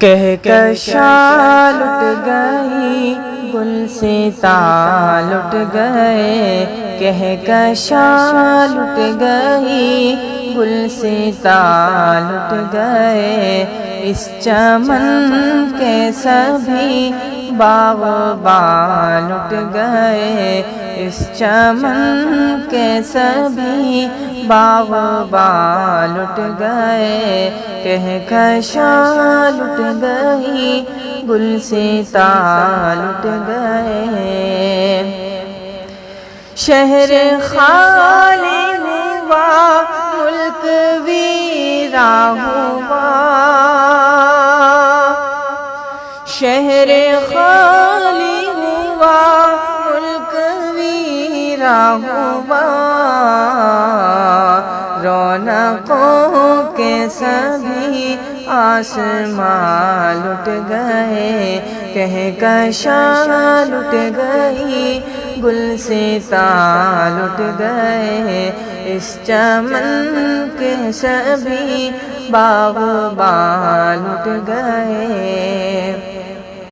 کہکشاں لٹ گئی گل ستا لٹ گئے، کہکشاں لٹ گئی گل ستا لٹ گئے، اس چمن کے سبھی باغباں لٹ گئے، اس چمن کے سبھی باغباں لٹ گئے، کہکشاں لٹ گئی گل ستا لٹ گئے، شہر خالی ہوا ملک ویراں ہوا، شہر خالی ہوا ملک ویراں ہوا، رونقوں کے سبھی آسماں لٹ گئے، کہکشاں لٹ گئی گل ستا لٹ گئے، اس چمن کے سبھی باغباں لٹ گئے۔